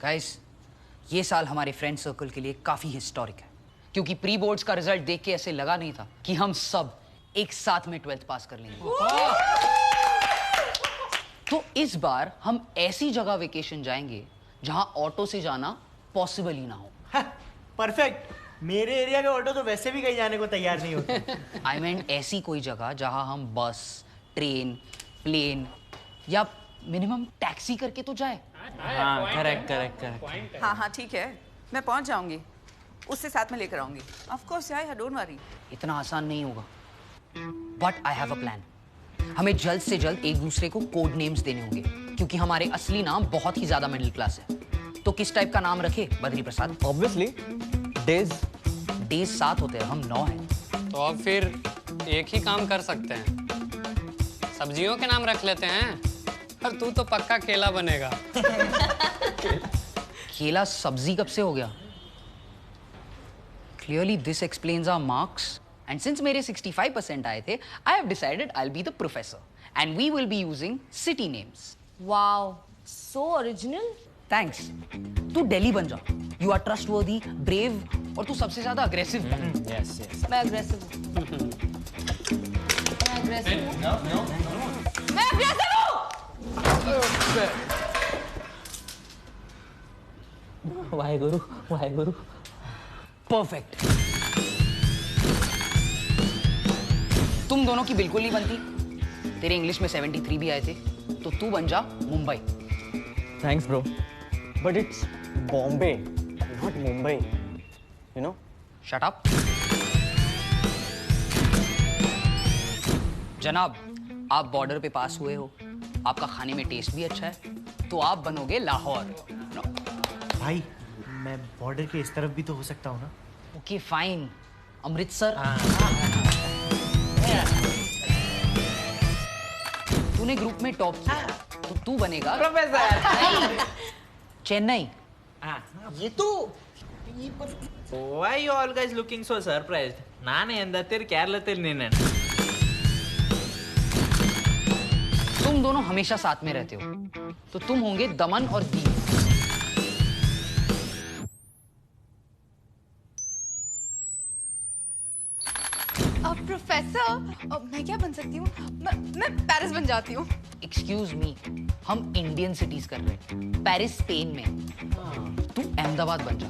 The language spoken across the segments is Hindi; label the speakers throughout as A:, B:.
A: गाइस, ये साल हमारे फ्रेंड सर्कल के लिए काफी हिस्टोरिक है, क्योंकि प्री बोर्ड्स का रिजल्ट देख के ऐसे लगा नहीं था कि हम सब एक साथ में 12th पास कर लेंगे। तो इस बार हम ऐसी जगह वेकेशन जाएंगे जहां ऑटो से जाना पॉसिबल ही ना हो।
B: परफेक्ट। मेरे एरिया के ऑटो तो वैसे भी कहीं जाने को तैयार नहीं होते।
A: आई मीन ऐसी कोई जगह जहां हम बस, ट्रेन, प्लेन या मिनिमम टैक्सी करके तो जाए।
B: हाँ, करेक्ट।
C: हाँ ठीक है, मैं पहुंच जाऊंगी, उससे साथ में लेकर आऊंगी। ऑफ कोर्स यार, डोंट वरी।
A: इतना आसान नहीं होगा, but I have a plan. हमें जल्द से जल्द एक दूसरे को कोड नेम्स देने होंगे, क्योंकि हमारे असली नाम बहुत ही ज्यादा मिडिल क्लास है। तो किस टाइप का नाम रखे Badri Prasad?
D: Obviously days.
A: Days 7 होते हैं, हम 9 हैं।
E: तो अब फिर एक ही काम कर सकते हैं, सब्जियों के नाम रख लेते हैं। और तू तो पक्का केला बनेगा।
A: केला सब्जी कब से हो गया? Clearly this explains our marks. And since मेरे 65% आए थे, I have decided I will be the professor and we will be using city names.
F: Wow, so original.
A: Thanks. तू दिल्ली बन जा। यू आर ट्रस्टवर्दी, ब्रेव और तू सबसे ज्यादा अग्रेसिव है।
D: यस।
F: मैं अग्रेसिव हूँ। मैं अग्रेसिव हूँ। मैं अग्रेसिव हूँ।
D: वाहेगुरु, वाहेगुरु।
A: परफेक्ट। तुम दोनों की बिल्कुल नहीं बनती। तेरे इंग्लिश में 73 भी आए थे, तो तू बन जा Mumbai.
D: Thanks bro, but it's Bombay not Mumbai, you know.
A: Shut up. जनाब, आप बॉर्डर पे पास हुए हो, आपका खाने में टेस्ट भी अच्छा है, तो आप बनोगे लाहौर।
B: भाई, मैं बॉर्डर के इस तरफ भी तो हो सकता हूँ ना।
A: Okay fine, Amritsar. तूने ग्रुप में टॉप किया, तो तू बनेगा
G: प्रोफेसर।
A: चेन्नई।
G: ये तो why you all guys looking so surprised? ನಾನು ಎಂದತ್ತಿರ್ ಕೇರಳത്തിൽ ನಿನ್ನನ್.
A: तुम दोनों हमेशा साथ में रहते हो, तो तुम होंगे दमन और दीव।
F: प्रोफेसर, मैं क्या बन सकती हूँ? मैं पेरिस बन जाती हूँ।
A: एक्सक्यूज मी, हम इंडियन सिटीज कर रहे हैं, पेरिस स्पेन में। तू अहमदाबाद बन जा।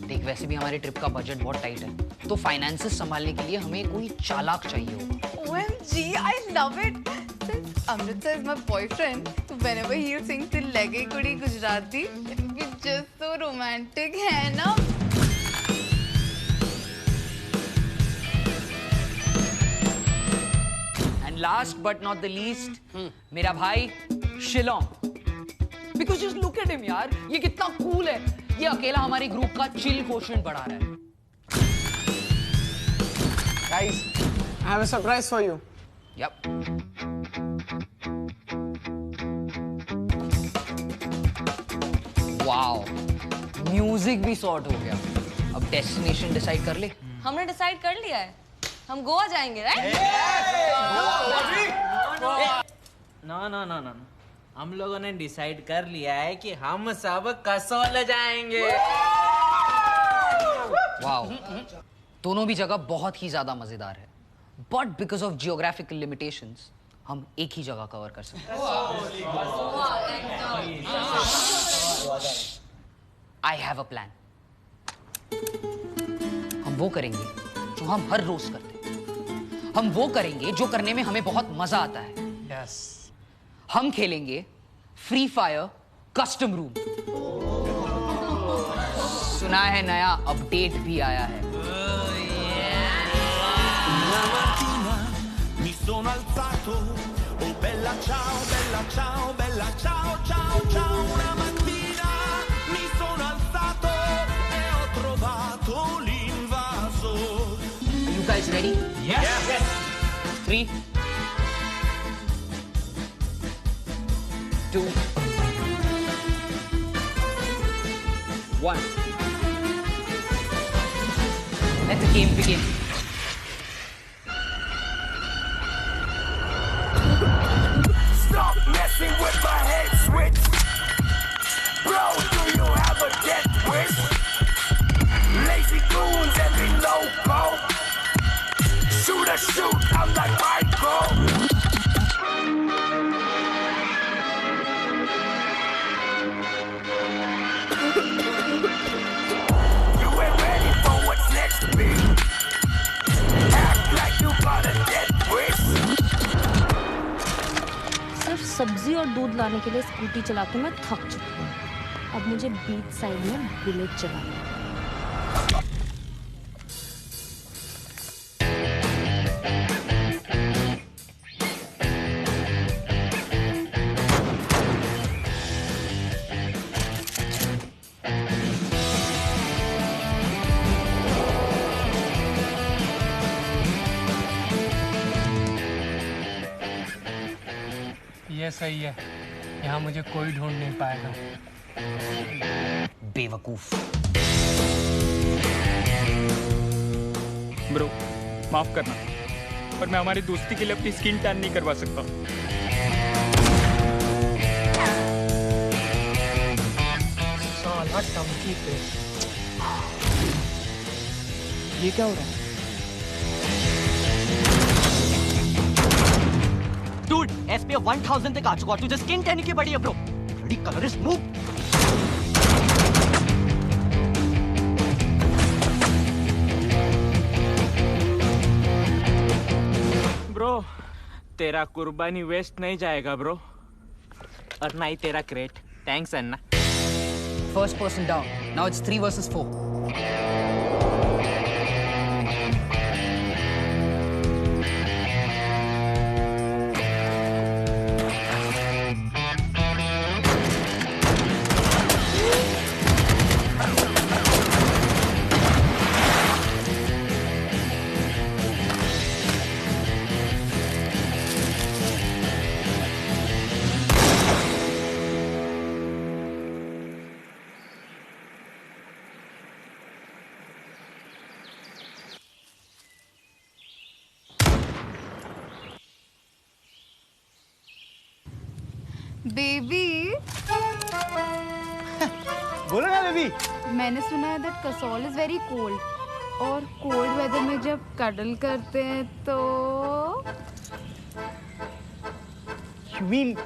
A: देख, वैसे भी हमारे ट्रिप का बजट बहुत टाइट है, तो फाइनेंसेस संभालने के लिए हमें कोई चालाक चाहिए होगा।
F: OMG, I love it. Since Amritsar is my boyfriend, so whenever he'll sing "Dil Lage Kudi Gujarati," it will be just so romantic, है ना?
A: Last but not the least, मेरा भाई Shillong. Because just look at him यार, ये कितना कूल है। ये अकेला हमारे ग्रुप का चिल कोशेंट बढ़ा रहा है।
H: Guys, I have a surprise for you.
A: Yep. Wow, music भी सॉर्ट हो गया। अब डेस्टिनेशन डिसाइड कर ले।
F: हमने डिसाइड कर लिया है, हम गोवा जाएंगे, राइट?
G: नो, हम लोगों ने डिसाइड कर लिया है कि हम सब कसौल जाएंगे।
A: वाओ, दोनों भी जगह बहुत ही ज्यादा मजेदार है, but because of geographical limitations हम एक ही जगह कवर कर सकते हैं। I have a plan. हम वो करेंगे जो हम हर रोज करते हैं। हम वो करेंगे जो करने में हमें बहुत मजा आता है।
H: Yes.
A: हम खेलेंगे फ्री फायर कस्टम रूम। सुना है नया अपडेट भी आया है।
I: Mi sono alzato, oh bella ciao, bella ciao, bella ciao, ciao, ciao. Una mattina mi sono alzato e ho trovato l'invaso.
A: Are you guys ready?
G: Yes.
A: 3, 2, 1. Let the game begin.
I: Stop messing with my head switch. Bro, do you have shoot out like Michael. You ain't ready for what's next to me. Act like you got a dead wish.
J: सिर्फ सब्जी और दूध लाने के लिए स्कूटी चला के मैं थक चुकी हूँ। अब मुझे बीच साइड में बुलेट चलाना है।
E: ये सही है, यहाँ मुझे कोई ढूंढ नहीं पाएगा।
A: बेवकूफ।
K: ब्रो, माफ करना, पर मैं हमारी दोस्ती के लिए अपनी स्किन टैन नहीं करवा सकता।
B: साला टंकी पे।
D: ये क्या हो रहा है? Dude, SPF 1000 तक आ चुका है, तुझे स्किन टैनिंग की पड़ी है bro. Bloody colourist move.
G: Bro, तेरा कुर्बानी वेस्ट नहीं जाएगा ब्रो, और ना ही तेरा crate. Thanks Anna.
A: First person down. Now it's 3 versus 4.
F: Baby
B: बोलो ना बेबी।
F: मैंने सुना है that Kasol is very cold, और कोल्ड वेदर में जब कडल करते हैं तो
B: You mean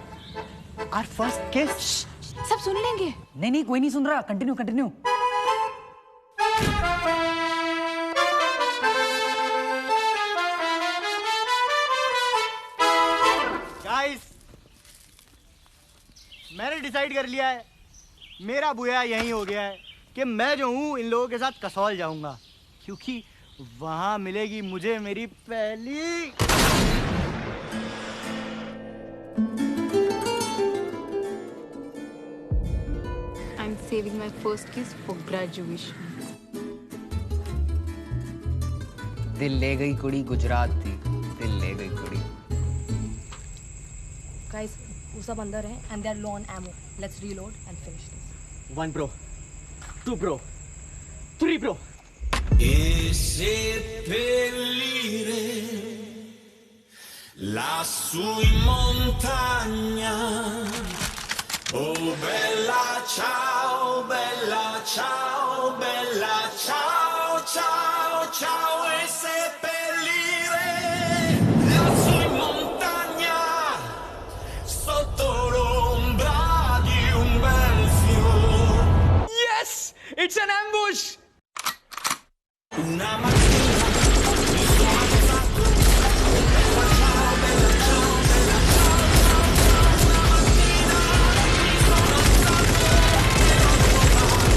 B: our first kiss?
F: सब सुन लेंगे।
A: नहीं नहीं, कोई नहीं सुन रहा। Continue continue.
B: Guys, मैंने डिसाइड कर लिया है, मेरा बुया यही हो गया है कि मैं जो हूँ इन लोगों के साथ कसौल जाऊंगा, क्योंकि वहां मिलेगी मुझे मेरी पहली।
F: I'm saving my first kiss for graduation.
A: दिल ले गई कुड़ी गुजरात थी, दिल ले गई कुड़ी।
J: Guys, वो सब अंदर हैं and they are low on ammo. Let's reload and finish this.
D: 1 bro, 2 bro, 3 bro.
I: E seppellire lassù in montagna. Oh bella ciao, bella ciao, bella ciao, ciao, ciao. E seppellire lassù in montagna sotto l'ombra di un bel fiore.
K: Yes! It's an ambush!
I: Una mattina mi sono alzato, bella ciao, bella ciao, bella ciao, ciao, ciao. Una mattina mi sono alzato e ho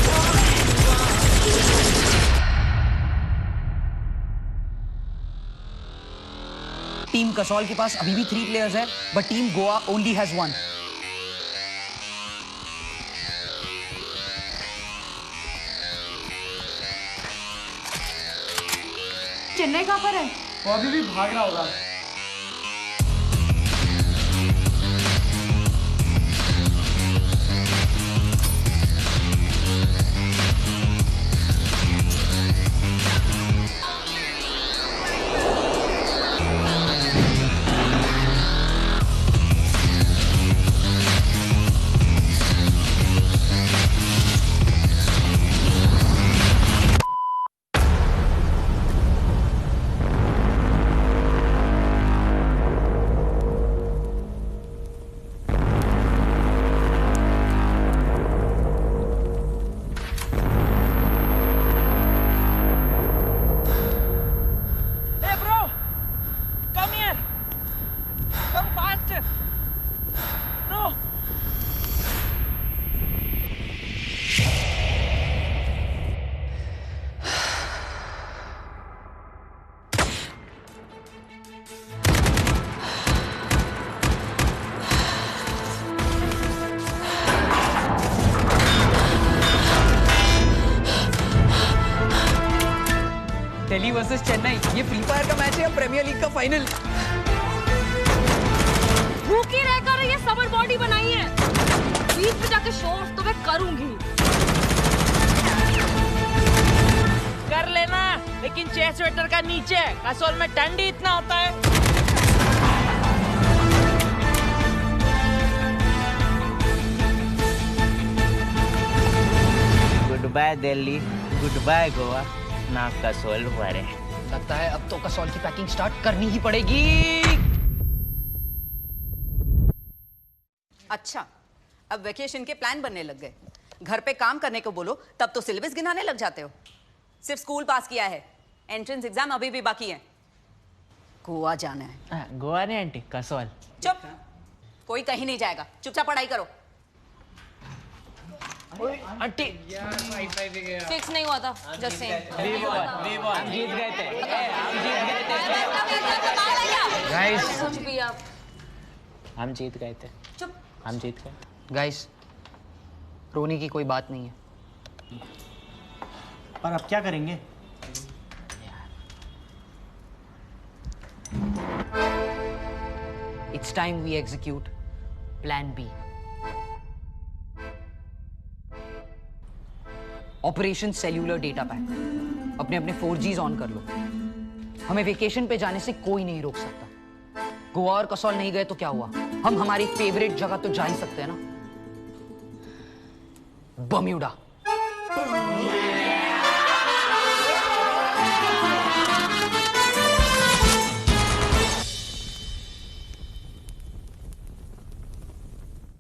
I: trovato l'incanto.
A: Team Kasol के पास अभी भी 3 प्लेयर्स है, but team Goa only has 1।
F: Chennai कहाँ पर है?
B: वो अभी भी भाग रहा होगा।
A: दिल्ली वर्सेस चेन्नई, ये फ्री फायर का मैच है या प्रीमियर लीग का फाइनल?
J: भूखी रहकर ये समर बॉडी बनाई है, बीच में जाके शो ऑफ तो मैं करूंगी।
G: कर लेना, लेकिन चेस्ट स्वेटर का नीचे कसौल में ठंडी इतना होता है।
L: Good bye Delhi, good bye Goa, ना कसौल वाले।
A: लगता है अब तो कसौल की पैकिंग स्टार्ट करनी ही पड़ेगी।
C: अच्छा, अब वेकेशन के प्लान बनने लग गए। घर पे काम करने को बोलो तब तो सिलेबस गिनाने लग जाते हो। सिर्फ स्कूल पास किया है, एंट्रेंस एग्जाम अभी भी बाकी है। गोवा जाना है।
G: गोवा नहीं आंटी, कसौल।
C: चुप, कोई कहीं नहीं जाएगा, चुपचाप पढ़ाई करो।
G: आंटी
J: फिक्स नहीं हुआ था, जस्ट सेइंग।
G: हम जीत गए थे।
J: गाइस कुछ भी आप
G: हम जीत गए थे।
C: चुप।
G: हम जीत गए।
A: गाइस, रोने की कोई बात नहीं है।
B: पर अब क्या करेंगे?
A: It's time we execute Plan B. Operation cellular data pack. अपने अपने 4Gs ऑन कर लो। हमें वेकेशन पे जाने से कोई नहीं रोक सकता। गोवा और कसौल नहीं गए तो क्या हुआ, हम हमारी फेवरेट जगह तो जा ही सकते हैं ना, बम्यूडा।